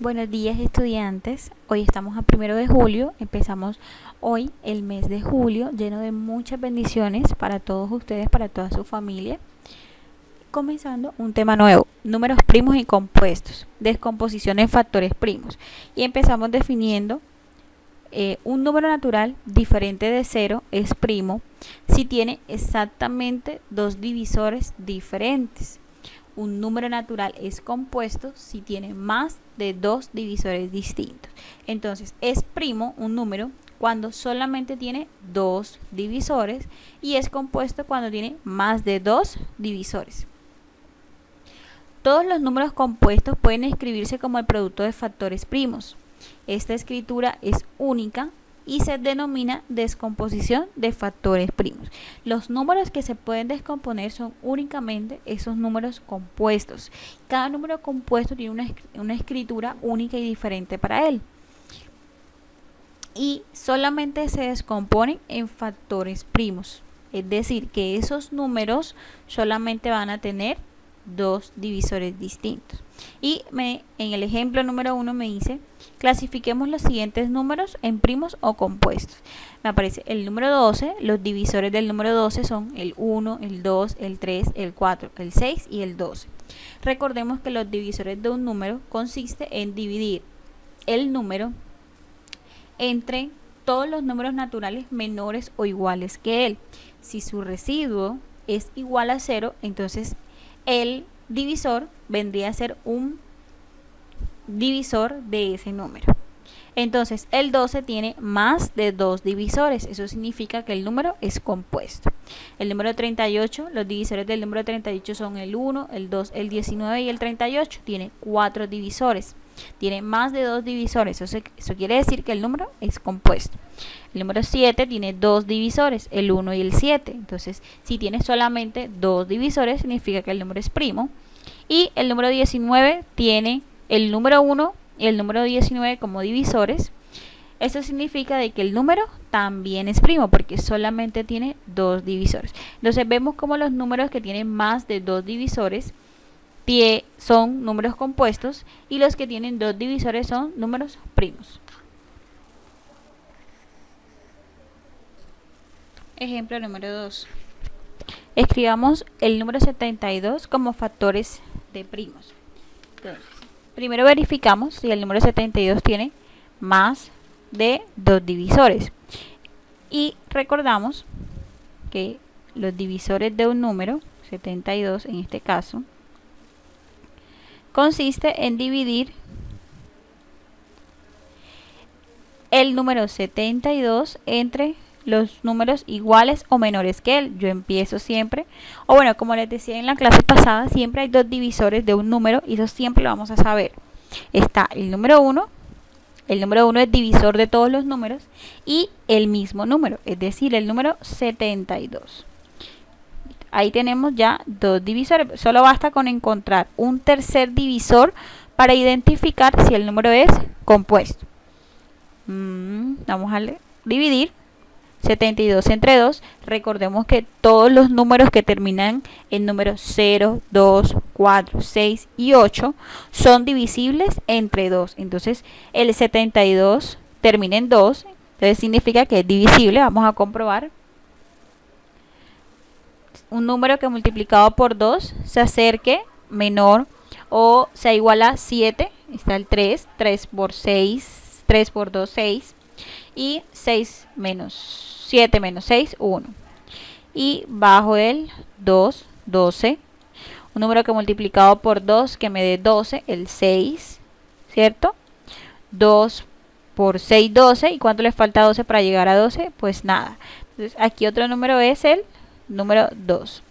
Buenos días, estudiantes. Hoy estamos a 1 de julio. Empezamos hoy el mes de julio lleno de muchas bendiciones para todos ustedes, para toda su familia. Comenzando un tema nuevo: números primos y compuestos, descomposición en factores primos. Y empezamos definiendo un número natural diferente de 0 es primo si tiene exactamente dos divisores diferentes. Un número natural es compuesto si tiene más de dos divisores distintos. Entonces, es primo un número cuando solamente tiene dos divisores y es compuesto cuando tiene más de dos divisores. Todos los números compuestos pueden escribirse como el producto de factores primos. Esta escritura es única y se denomina descomposición de factores primos. Los números que se pueden descomponer son únicamente esos números compuestos. Cada número compuesto tiene una escritura única y diferente para él. Y solamente se descomponen en factores primos. Es decir, que esos números solamente van a tener dos divisores distintos. Y en el ejemplo número 1 me dice: clasifiquemos los siguientes números en primos o compuestos. Me aparece el número 12, los divisores del número 12 son el 1, el 2, el 3, el 4, el 6 y el 12. Recordemos que los divisores de un número consiste en dividir el número entre todos los números naturales menores o iguales que él. Si su residuo es igual a 0, entonces el divisor vendría a ser un divisor de ese número. Entonces el 12 tiene más de dos divisores, eso significa que el número es compuesto. El número 38, los divisores del número 38 son el 1, el 2, el 19 y el 38, tiene 4 divisores. Tiene más de dos divisores, eso quiere decir que el número es compuesto. El número 7 tiene dos divisores, el 1 y el 7. Entonces, si tiene solamente dos divisores, significa que el número es primo. Y el número 19 tiene el número 1 y el número 19 como divisores. Eso significa de que el número también es primo porque solamente tiene dos divisores. Entonces, vemos como los números que tienen más de dos divisores son números compuestos y los que tienen dos divisores son números primos. Ejemplo número 2. Escribamos el número 72 como factores de primos. Entonces, primero verificamos si el número 72 tiene más de dos divisores. Y recordamos que los divisores de un número, 72 en este caso, consiste en dividir el número 72 entre los números iguales o menores que él. Yo empiezo siempre, o bueno, como les decía en la clase pasada, siempre hay dos divisores de un número y eso siempre lo vamos a saber. Está el número 1 es divisor de todos los números y el mismo número, es decir, el número 72. Ahí tenemos ya dos divisores. Solo basta con encontrar un tercer divisor para identificar si el número es compuesto. Vamos a dividir 72 entre 2. Recordemos que todos los números que terminan en números 0, 2, 4, 6 y 8 son divisibles entre 2. Entonces el 72 termina en 2. Entonces significa que es divisible. Vamos a comprobar. Un número que multiplicado por 2 se acerque menor o sea igual a 7. Está el 3. 3 por 6. 3 por 2, 6. Y 6 menos 7 menos 6, 1. Y bajo el 2, 12. Un número que multiplicado por 2 que me dé 12, el 6. ¿Cierto? 2 por 6, 12. ¿Y cuánto le falta a 12 para llegar a 12? Pues nada. Entonces aquí otro número es el número 2.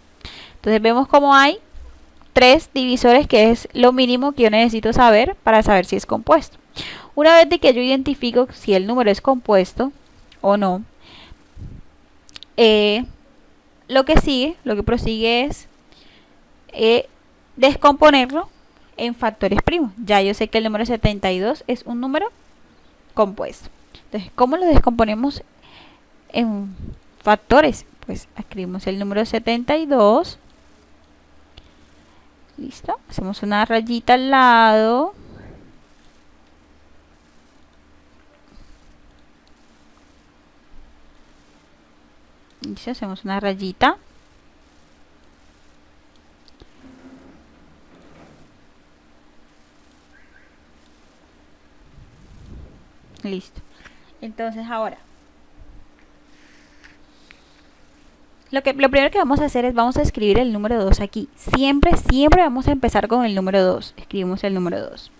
Entonces vemos como hay tres divisores, que es lo mínimo que yo necesito saber para saber si es compuesto. Una vez de que yo identifico si el número es compuesto o no, lo que prosigue es descomponerlo en factores primos. Ya yo sé que el número 72 es un número compuesto. Entonces, ¿cómo lo descomponemos en factores? Pues escribimos el número 72. Listo. Hacemos una rayita al lado. Entonces hacemos una rayita. Listo. Entonces ahora lo primero que vamos a hacer es vamos a escribir el número 2 aquí. Siempre vamos a empezar con el número 2. Escribimos el número 2.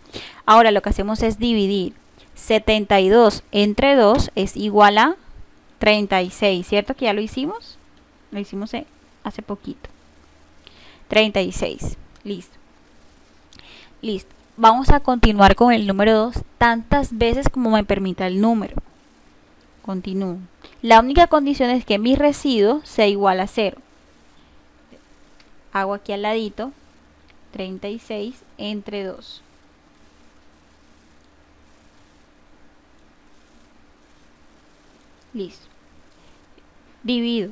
Ahora lo que hacemos es dividir. 72 entre 2 es igual a 36, ¿cierto? Que ya lo hicimos. Lo hicimos hace poquito. 36. Listo. Listo. Vamos a continuar con el número 2 tantas veces como me permita el número. Continúo. La única condición es que mi residuo sea igual a 0. Hago aquí al ladito 36 entre 2. Listo. Divido.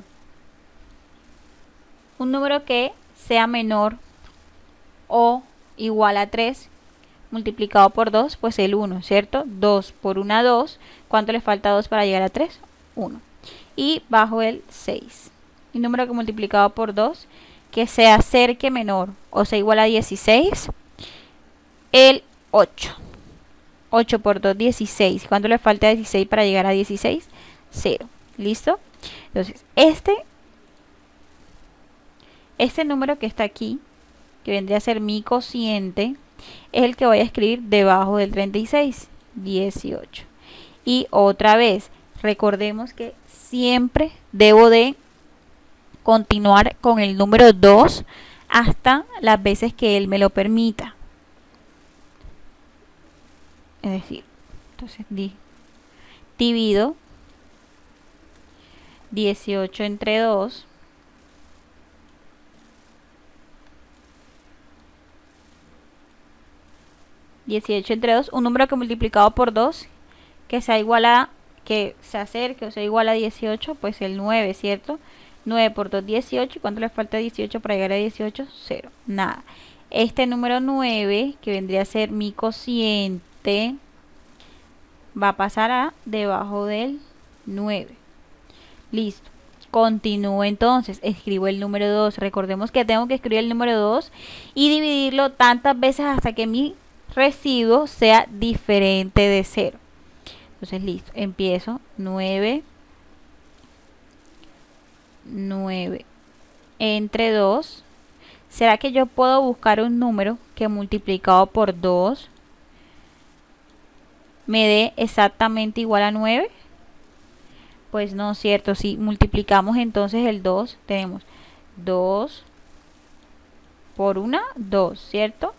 Un número que sea menor o igual a 3 multiplicado por 2, pues el 1, ¿cierto? 2 por 1, 2. ¿Cuánto le falta a 2 para llegar a 3? 1. Y bajo el 6. Un número que multiplicado por 2, que se acerque menor o sea igual a 16, el 8. 8 por 2, 16. ¿Cuánto le falta a 16 para llegar a 16? 0. ¿Listo? Entonces, este número que está aquí, que vendría a ser mi cociente, es el que voy a escribir debajo del 36, 18. Y otra vez, recordemos que siempre debo de continuar con el número 2 hasta las veces que él me lo permita. Es decir, entonces divido 18 entre 2. Un número que multiplicado por 2 que sea igual a, que se acerque o sea igual a 18, pues el 9, ¿cierto? 9 por 2, 18. ¿Y cuánto le falta a 18 para llegar a 18? 0. Nada. Este número 9, que vendría a ser mi cociente, va a pasar a debajo del 9. Listo. Continúo entonces. Escribo el número 2. Recordemos que tengo que escribir el número 2 y dividirlo tantas veces hasta que mi residuo sea diferente de 0. Entonces listo, empiezo 9 entre 2. ¿Será que yo puedo buscar un número que multiplicado por 2 me dé exactamente igual a 9? Pues no, ¿cierto? Si multiplicamos entonces el 2, tenemos 2 por 1, 2, ¿cierto?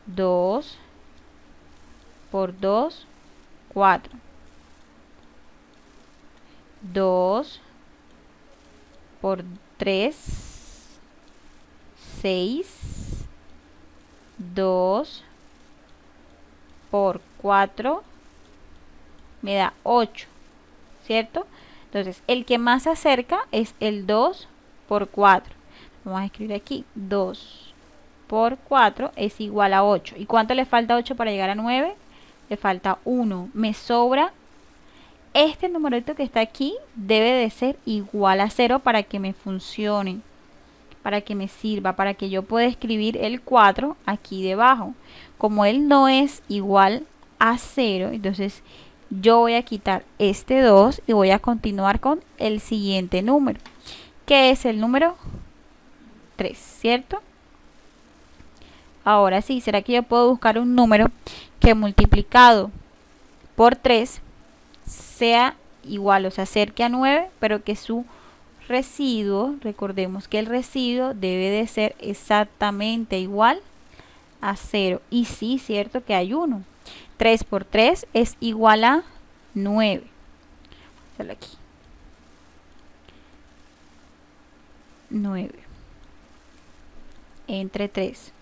2 por 2, 4. 2 por 3, 6. 2 por 4 me da 8, ¿cierto? Entonces, el que más se acerca es el 2 por 4. Vamos a escribir aquí, 2 por 4 es igual a 8. ¿Y cuánto le falta a 8 para llegar a 9? Le falta 1. Me sobra. Este numerito que está aquí debe de ser igual a 0 para que me funcione, para que me sirva, para que yo pueda escribir el 4 aquí debajo. Como él no es igual a 0, entonces yo voy a quitar este 2 y voy a continuar con el siguiente número, que es el número 3, ¿cierto? Ahora sí, ¿será que yo puedo buscar un número que multiplicado por 3 sea igual o se acerque a 9, pero que su residuo, recordemos que el residuo debe de ser exactamente igual a 0? Y sí, cierto que hay 1. 3 por 3 es igual a 9. Vamos a aquí. 9 entre 3.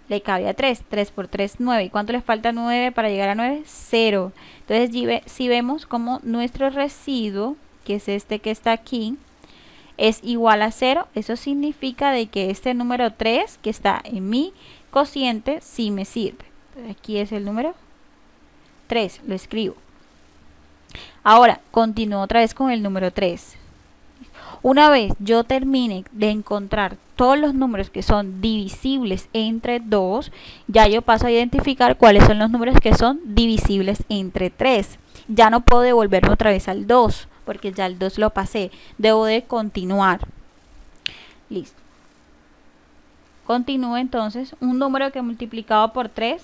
Le cabe a 3. 3 por 3, 9. ¿Y cuánto le falta a 9 para llegar a 9? 0. Entonces, si vemos como nuestro residuo, que es este que está aquí, es igual a 0, eso significa de que este número 3 que está en mi cociente sí me sirve. Entonces, aquí es el número 3, lo escribo. Ahora, continúo otra vez con el número 3. Una vez yo termine de encontrar todos los números que son divisibles entre 2, ya yo paso a identificar cuáles son los números que son divisibles entre 3. Ya no puedo devolverme otra vez al 2, porque ya el 2 lo pasé. Debo de continuar. Listo. Continúo entonces. Un número que multiplicado por 3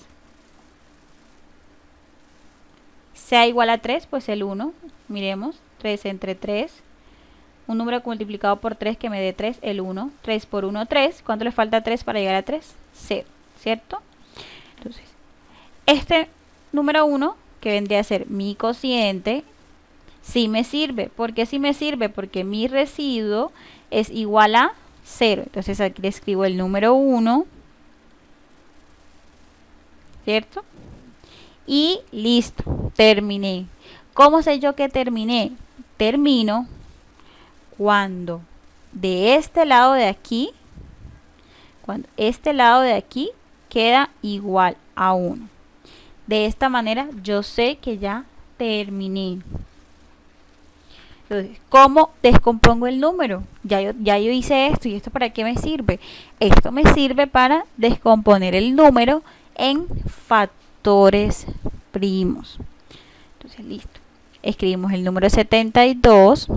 sea igual a 3, pues el 1. Miremos, 3 entre 3. Un número multiplicado por 3 que me dé 3, el 1. 3 por 1, 3. ¿Cuánto le falta a 3 para llegar a 3? 0, ¿cierto? Entonces, este número 1, que vendría a ser mi cociente, sí me sirve. ¿Por qué sí me sirve? Porque mi residuo es igual a 0. Entonces aquí le escribo el número 1, ¿cierto? Y listo, terminé. ¿Cómo sé yo que terminé? Termino cuando de este lado de aquí, queda igual a 1. De esta manera yo sé que ya terminé. Entonces, ¿cómo descompongo el número? Ya yo hice esto. ¿Y esto para qué me sirve? Esto me sirve para descomponer el número en factores primos. Entonces, listo. Escribimos el número 72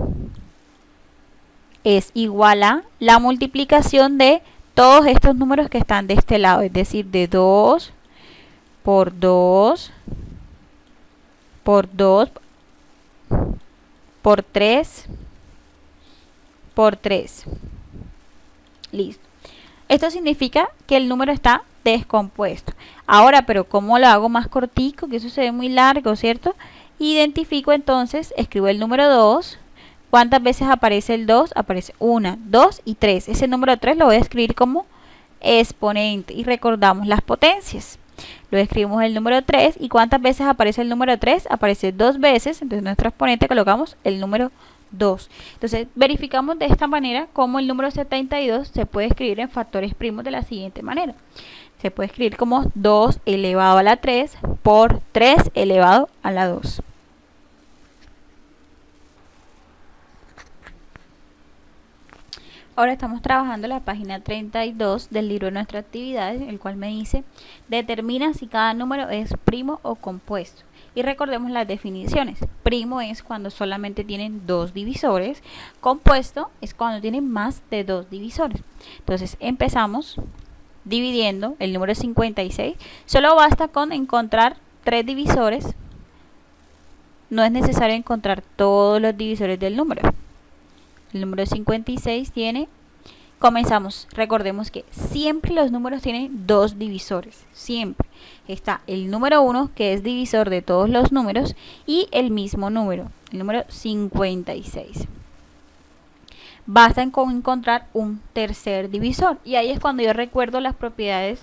es igual a la multiplicación de todos estos números que están de este lado, es decir, de 2 por 2 por 2 por 3 por 3. Listo. Esto significa que el número está descompuesto. Ahora, pero ¿cómo lo hago más cortico? Que eso se ve muy largo, ¿cierto? Identifico entonces, escribo el número 2. ¿Cuántas veces aparece el 2? Aparece 1, 2 y 3. Ese número 3 lo voy a escribir como exponente. Y recordamos las potencias. Lo escribimos el número 3. ¿Y cuántas veces aparece el número 3? Aparece 2 veces. Entonces en nuestro exponente colocamos el número 2. Entonces verificamos de esta manera cómo el número 72 se puede escribir en factores primos de la siguiente manera. Se puede escribir como 2 elevado a la 3 por 3 elevado a la 2. Ahora estamos trabajando la página 32 del libro de nuestras actividades, el cual me dice, determina si cada número es primo o compuesto. Y recordemos las definiciones. Primo es cuando solamente tienen 2 divisores. Compuesto es cuando tienen más de 2 divisores. Entonces empezamos dividiendo el número 56. Solo basta con encontrar 3 divisores. No es necesario encontrar todos los divisores del número. El número 56 tiene, comenzamos, recordemos que siempre los números tienen 2 divisores, siempre. Está el número 1, que es divisor de todos los números, y el mismo número, el número 56. Basta con encontrar un tercer divisor, y ahí es cuando yo recuerdo las propiedades,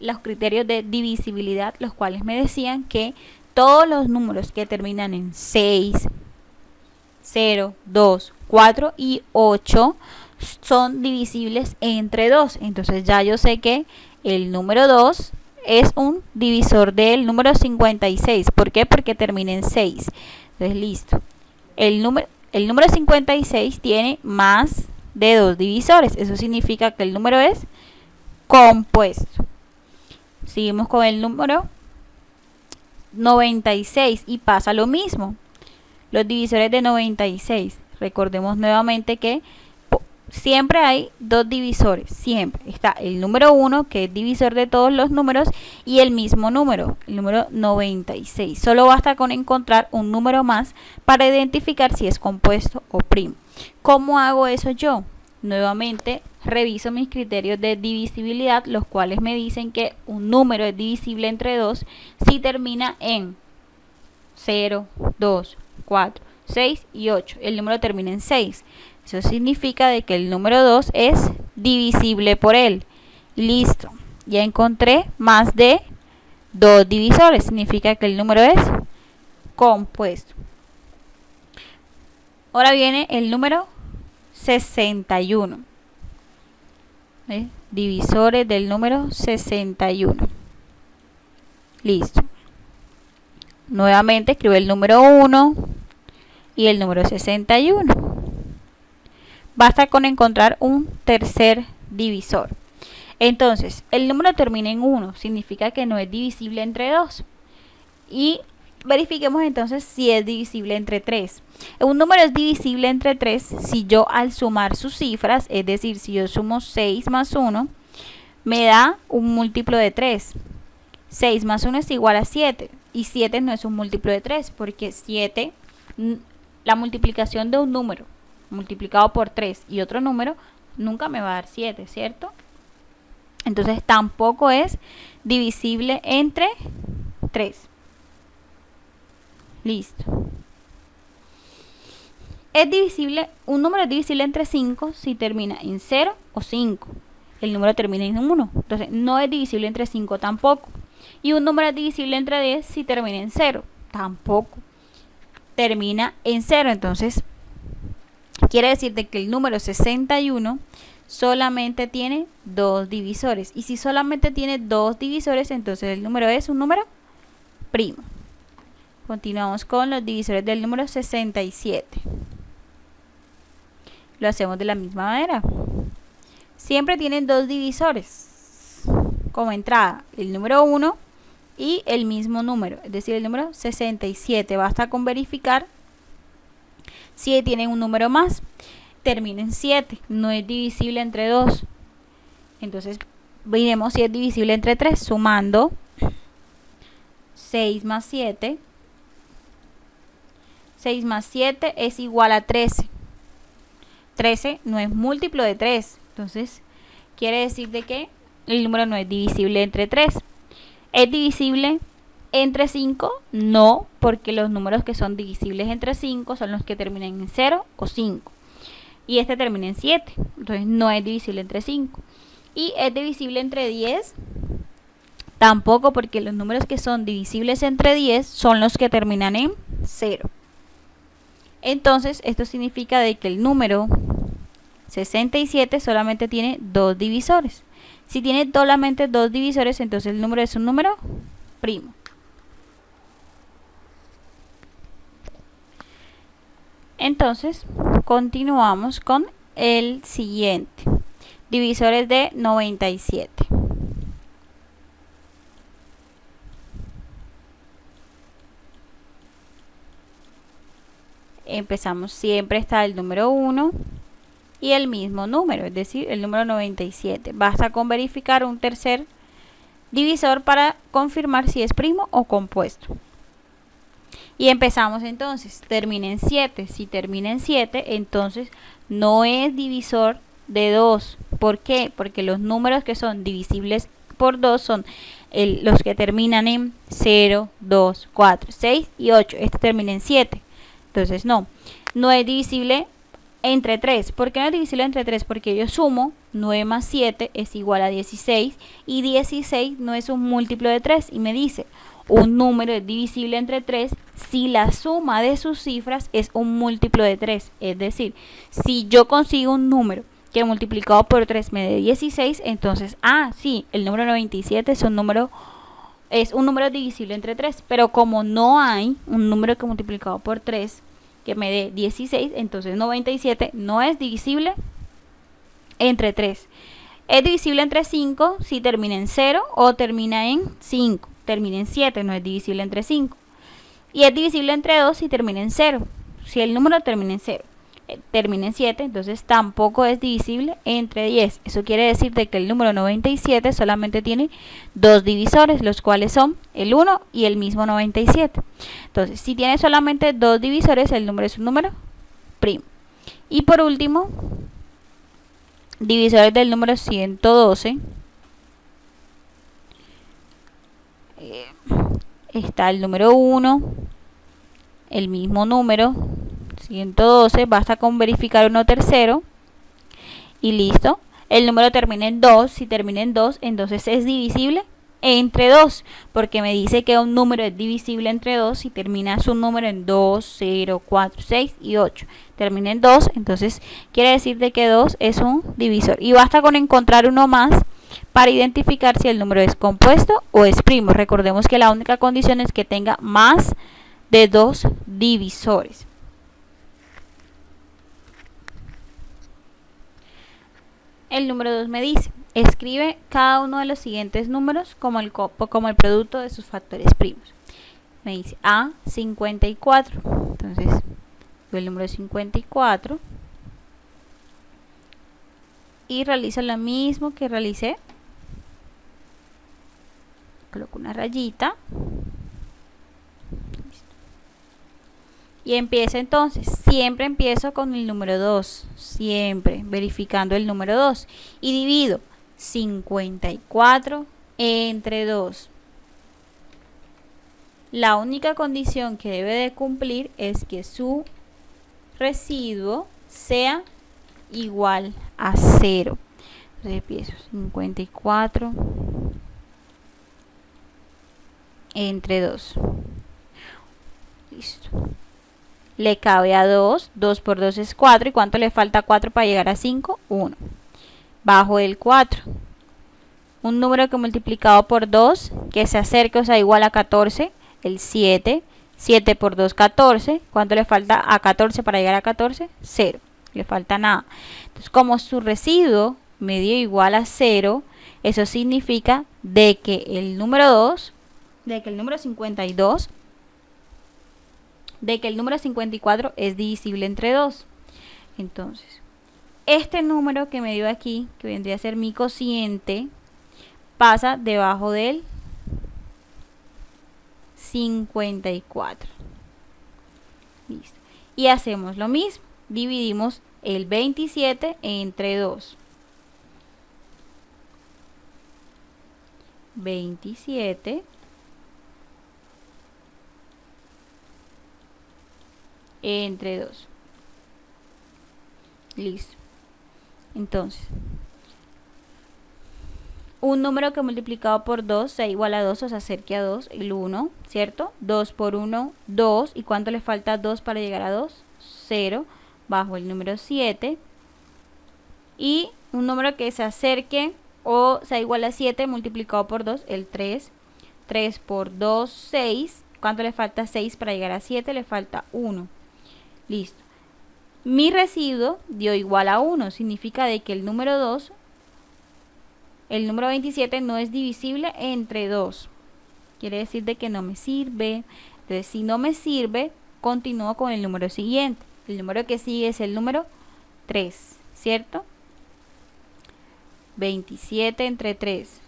los criterios de divisibilidad, los cuales me decían que todos los números que terminan en 6, 0, 2, 4 y 8 son divisibles entre 2. Entonces ya yo sé que el número 2 es un divisor del número 56. ¿Por qué? Porque termina en 6. Entonces listo. El número 56 tiene más de 2 divisores. Eso significa que el número es compuesto. Seguimos con el número 96 y pasa lo mismo. Los divisores de 96. Recordemos nuevamente que siempre hay 2 divisores. Siempre está el número 1, que es divisor de todos los números, y el mismo número, el número 96. Solo basta con encontrar un número más para identificar si es compuesto o primo. ¿Cómo hago eso yo? Nuevamente reviso mis criterios de divisibilidad, los cuales me dicen que un número es divisible entre 2 si termina en 0, 2, 4, 6 y 8. El número termina en 6. Eso significa de que el número 2 es divisible por él. Listo. Ya encontré más de 2 divisores. Significa que el número es compuesto. Ahora viene el número 61. Divisores del número 61. Listo. Nuevamente escribo el número 1 y el número 61. Basta con encontrar un tercer divisor. Entonces, el número termina en 1, significa que no es divisible entre 2. Y verifiquemos entonces si es divisible entre 3. Un número es divisible entre 3 si yo al sumar sus cifras, es decir, si yo sumo 6 más 1, me da un múltiplo de 3. 6 más 1 es igual a 7. Y 7 no es un múltiplo de 3, porque 7, la multiplicación de un número multiplicado por 3 y otro número, nunca me va a dar 7, ¿cierto? Entonces tampoco es divisible entre 3. Listo. Es divisible, un número es divisible entre 5 si termina en 0 o 5. El número termina en 1. Entonces no es divisible entre 5 tampoco. Y un número es divisible entre 10 si termina en 0. Tampoco. Termina en 0. Entonces quiere decir de que el número 61 solamente tiene 2 divisores. Y si solamente tiene 2 divisores, entonces el número es un número primo. Continuamos con los divisores del número 67. Lo hacemos de la misma manera. Siempre tienen 2 divisores. Como entrada, el número 1 y el mismo número, es decir, el número 67. Basta con verificar si tienen un número más. Termina en 7. No es divisible entre 2. Entonces, veremos si es divisible entre 3. Sumando 6 más 7. 6 más 7 es igual a 13. 13 no es múltiplo de 3. Entonces, quiere decir de que el número no es divisible entre 3. ¿Es divisible entre 5? No, porque los números que son divisibles entre 5 son los que terminan en 0 o 5. Y este termina en 7. Entonces, no es divisible entre 5. ¿Y es divisible entre 10? Tampoco, porque los números que son divisibles entre 10 son los que terminan en 0. Entonces, esto significa de que el número 67 solamente tiene 2 divisores. Si tiene solamente 2 divisores, entonces el número es un número primo. Entonces, continuamos con el siguiente. Divisores de 97. Empezamos, siempre está el número 1 y el mismo número, es decir, el número 97. Basta con verificar un tercer divisor para confirmar si es primo o compuesto. Y empezamos entonces, termina en 7. Si termina en 7, entonces no es divisor de 2. ¿Por qué? Porque los números que son divisibles por 2 son los que terminan en 0, 2, 4, 6 y 8. Este termina en 7. Entonces no es divisible entre 3. ¿Por qué no es divisible entre 3? Porque yo sumo 9 más 7 es igual a 16 y 16 no es un múltiplo de 3 y me dice un número es divisible entre 3 si la suma de sus cifras es un múltiplo de 3. Es decir, si yo consigo un número que multiplicado por 3 me dé 16, entonces, sí, el número 97 es un número divisible entre 3. Pero como no hay un número que multiplicado por 3 que me dé 16, entonces 97 no es divisible entre 3. Es divisible entre 5 si termina en 0 o termina en 5. Termina en 7, no es divisible entre 5. Y es divisible entre 2 si termina en 0. Si el número termina en 0, termina en 7, entonces tampoco es divisible entre 10. Eso quiere decir de que el número 97 solamente tiene 2 divisores, los cuales son el 1 y el mismo 97. Entonces, si tiene solamente 2 divisores, el número es un número primo. Y por último, divisores del número 112. Está el número 1, el mismo número, 112, basta con verificar uno tercero y listo. El número termina en 2, si termina en 2, entonces es divisible entre 2, porque me dice que un número es divisible entre 2 si termina su número en 2, 0, 4, 6 y 8. Termina en 2, entonces quiere decir de que 2 es un divisor. Y basta con encontrar uno más para identificar si el número es compuesto o es primo. Recordemos que la única condición es que tenga más de 2 divisores. El número 2 me dice, escribe cada uno de los siguientes números como el producto de sus factores primos. Me dice A, 54. Entonces, veo el número 54 y realizo lo mismo que realicé. Coloco una rayita. Y empiezo entonces, siempre empiezo con el número 2, siempre verificando el número 2. Y divido 54 entre 2. La única condición que debe de cumplir es que su residuo sea igual a 0. Entonces empiezo 54 entre 2. Listo. Le cabe a 2, 2 por 2 es 4, ¿y cuánto le falta a 4 para llegar a 5? 1. Bajo el 4. Un número que multiplicado por 2, que se acerque o sea igual a 14, el 7. 7 por 2, 14. ¿Cuánto le falta a 14 para llegar a 14? 0. Le falta nada. Entonces, como su residuo me dio igual a 0, eso significa de que el número 2, de que el número 52, de que el número 54 es divisible entre 2. Entonces, este número que me dio aquí, que vendría a ser mi cociente, pasa debajo del 54. Listo. Y hacemos lo mismo. Dividimos el 27 entre 2. 27 entre 2. Listo. Entonces, un número que multiplicado por 2 sea igual a 2 o se acerque a 2, el 1, ¿cierto? 2 por 1, 2. ¿Y cuánto le falta 2 para llegar a 2? 0. Bajo el número 7. Y un número que se acerque o sea igual a 7 multiplicado por 2, el 3. 3 por 2, 6. ¿Cuánto le falta 6 para llegar a 7? Le falta 1. Listo. Mi residuo dio igual a 1. Significa de que el número 2, el número 27 no es divisible entre 2. Quiere decir de que no me sirve. Entonces, si no me sirve, continúo con el número siguiente. El número que sigue es el número 3, ¿cierto? 27 entre 3.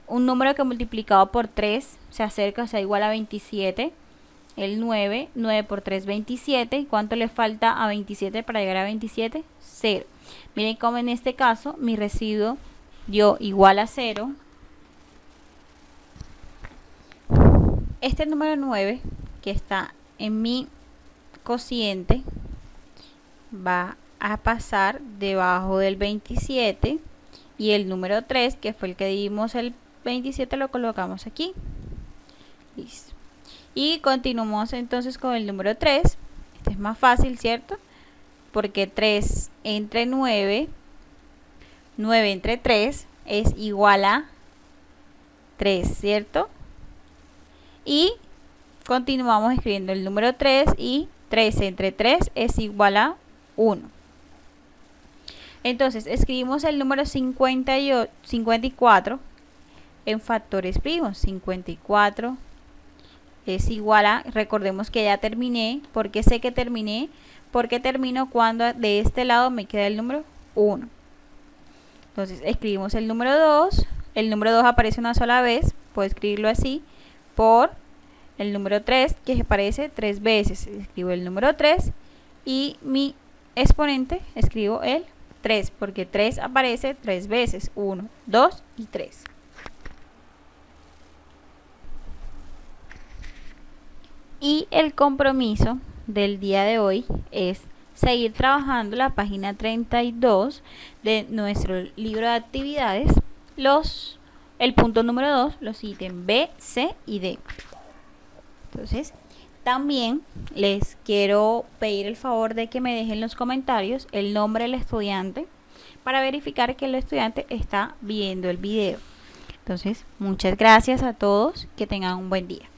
Un número que multiplicado por 3 se acerca, o sea, igual a 27. El 9. 9 por 3, 27. ¿Y cuánto le falta a 27 para llegar a 27? 0. Miren cómo en este caso mi residuo dio igual a 0. Este número 9 que está en mi cociente va a pasar debajo del 27. Y el número 3, que fue el que dividimos el 27, lo colocamos aquí. Listo. Y continuamos entonces con el número 3. Este es más fácil, ¿cierto? Porque 3 entre 9, 9 entre 3 es igual a 3, ¿cierto? Y continuamos escribiendo el número 3 y 3 entre 3 es igual a 1. Entonces, escribimos el número 54 en factores primos. 54 es igual a, recordemos que ya terminé. ¿Por qué sé que terminé? Porque termino cuando de este lado me queda el número 1. Entonces, escribimos el número 2. El número 2 aparece una sola vez. Puedo escribirlo así. Por el número 3, que aparece 3 veces. Escribo el número 3 y mi exponente escribo el 3, porque 3 aparece 3 veces, 1, 2 y 3. Y el compromiso del día de hoy es seguir trabajando la página 32 de nuestro libro de actividades, el punto número 2, los ítems B, C y D. Entonces, También les quiero pedir el favor de que me dejen en los comentarios el nombre del estudiante para verificar que el estudiante está viendo el video. Entonces, muchas gracias a todos, que tengan un buen día.